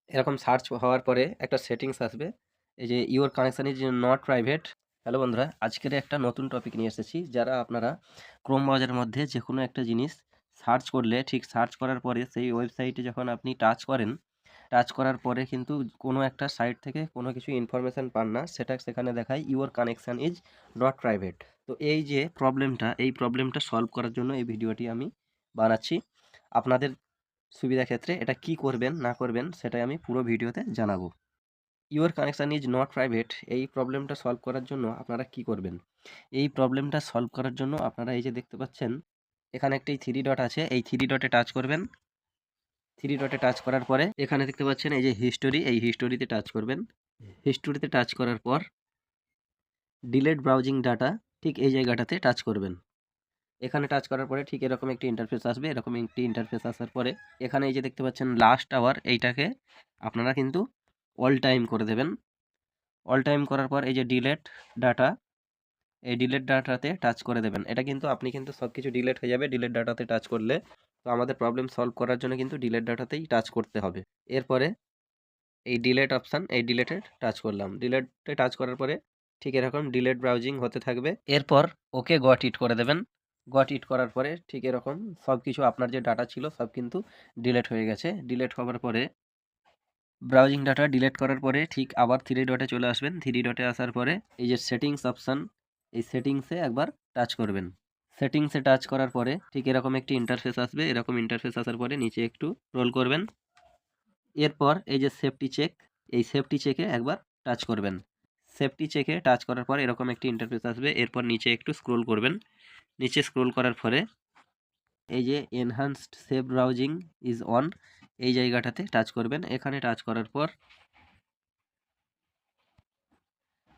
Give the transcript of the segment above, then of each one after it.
এরকম সার্চ হওয়ার পরে একটা সেটিংস আসবে, এই যে your connection is not private. Hello বন্ধুরা, আজকের একটা নতুন টপিক নিয়ে এসেছি। যারা আপনারা ক্রোম ব্রাউজারের মধ্যে যে কোনো একটা জিনিস সার্চ করলে, ঠিক সার্চ করার পরে সেই ওয়েবসাইটে যখন আপনি টাচ করেন, টাচ করার পরে কিন্তু কোনো একটা সাইট থেকে কোনো কিছু ইনফরমেশান পান না, সেটা সেখানে দেখায় your connection is not private. তো এই যে প্রবলেমটা, এই প্রবলেমটা সলভ করার জন্য এই ভিডিওটি আমি বানাচ্ছি। আপনাদের সুবিধা ক্ষেত্রে এটা কি করবেন না করবেন সেটাই আমি পুরো ভিডিওতে জানাবো। Your connection is not private, এই প্রবলেমটা সলভ করার জন্য আপনারা কি করবেন? এই প্রবলেমটা সলভ করার জন্য আপনারা এই যে দেখতে পাচ্ছেন এখানে একটি থ্রি ডট আছে, এই থ্রি ডটে টাচ করবেন। থ্রি ডটে টাচ করার পরে এখানে দেখতে পাচ্ছেন এই যে হিস্টোরি, এই হিস্টোরিতে টাচ করবেন। হিস্টোরিতে টাচ করার পর ডিলেট ব্রাউজিং ডাটা, ঠিক এই জায়গাটাতে টাচ করবেন। এখানে টাচ করার পরে ঠিক এরকম একটি ইন্টারফেস আসবে। এরকম একটি ইন্টারফেস আসার পরে এখানে এই যে দেখতে পাচ্ছেন লাস্ট আওয়ার, এইটাকে আপনারা কিন্তু অল টাইম করে দেবেন। অল টাইম করার পর এই যে ডিলেট ডাটা, এই ডিলেট ডাটাতে টাচ করে দেবেন। এটা কিন্তু আপনি কিন্তু সব কিছু ডিলেট হয়ে যাবে ডিলেট ডাটাতে টাচ করলে। তো আমাদের প্রবলেম সলভ করার জন্য কিন্তু ডিলেট ডাটাতেই টাচ করতে হবে। এরপরে এই ডিলেট অপশান, এই ডিলেটে টাচ করলাম। ডিলেটে টাচ করার পরে ঠিক এরকম ডিলেট ব্রাউজিং হতে থাকবে। এরপর ওকে গট ইট করে দেবেন। গট ইট করার পরে ঠিক এরকম সব কিছু আপনার যে ডাটা ছিল সব কিন্তু ডিলেট হয়ে গেছে। ডিলেট হওয়ার পরে ব্রাউজিং ডাটা ডিলেট করার পরে ঠিক আবার থ্রি ডটে চলে আসবেন। থ্রি ডটে আসার পরে এই যে সেটিংস অপশান, এই সেটিংসে একবার টাচ করবেন। সেটিংসে টাচ করার পরে ঠিক এরকম একটি ইন্টারফেস আসবে। এরকম ইন্টারফেস আসার পরে নিচে একটু স্ক্রল করবেন। এরপর এই যে সেফটি চেক, এই সেফটি চেকে একবার টাচ করবেন। সেফটি চেকে টাচ করার পর এরকম একটি ইন্টারফেস আসবে। এরপর নিচে একটু স্ক্রল করবেন। নিচে স্ক্রল করার পরে এই যে enhanced safe browsing is on, এই জায়গাটাতে টাচ করবেন। এখানে টাচ করার পর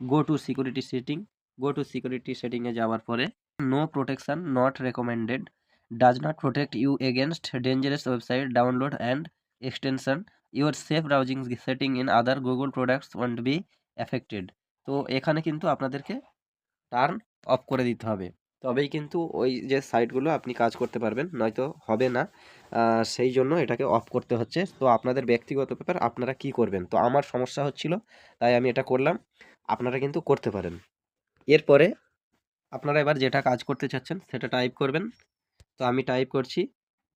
go to security setting, go to security সেটিংয়ে যাওয়ার পরে no protection not recommended, does not protect you against dangerous website download and extension, your safe browsing setting in other Google products won't be affected. তো এখানে কিন্তু আপনাদেরকে turn off করে দিতে হবে, তবেই কিন্তু ওই যে সাইটগুলো আপনি কাজ করতে পারবেন, নয়তো হবে না। সেই জন্য এটাকে অফ করতে হচ্ছে। তো আপনাদের ব্যক্তিগত ব্যাপার, আপনারা কি করবেন। তো আমার সমস্যা হচ্ছিল তাই আমি এটা করলাম, আপনারা কিন্তু করতে পারেন। এরপরে আপনারা এবার যেটা কাজ করতে চাচ্ছেন সেটা টাইপ করবেন। তো আমি টাইপ করছি।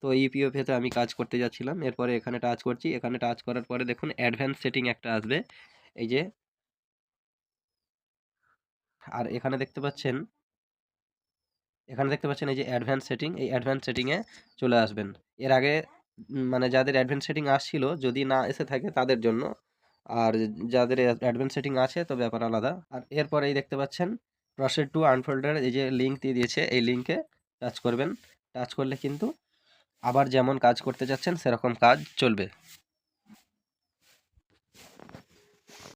তো ইউপিএফতে আমি কাজ করতে যাচ্ছিলাম। এরপরে এখানে টাচ করছি। এখানে টাচ করার পরে দেখুন অ্যাডভান্স সেটিং একটা আসবে, এই যে। আর এখানে দেখতে পাচ্ছেন, এখানে দেখতে পাচ্ছেন এই যে অ্যাডভান্স সেটিং, এই অ্যাডভান্স সেটিংয়ে চলে আসবেন। এর আগে মানে যাদের অ্যাডভান্স সেটিং আসছিল, যদি না এসে থাকে তাদের জন্য, আর যাদের অ্যাডভান্স সেটিং আছে তো ব্যাপার আলাদা। আর এরপর এই দেখতে পাচ্ছেন প্রসিড টু আনফোল্ডার, এই যে লিঙ্ক দিয়ে দিয়েছে, এই লিঙ্কে টাচ করবেন। টাচ করলে কিন্তু আবার যেমন কাজ করতে যাচ্ছেন সেরকম কাজ চলবে।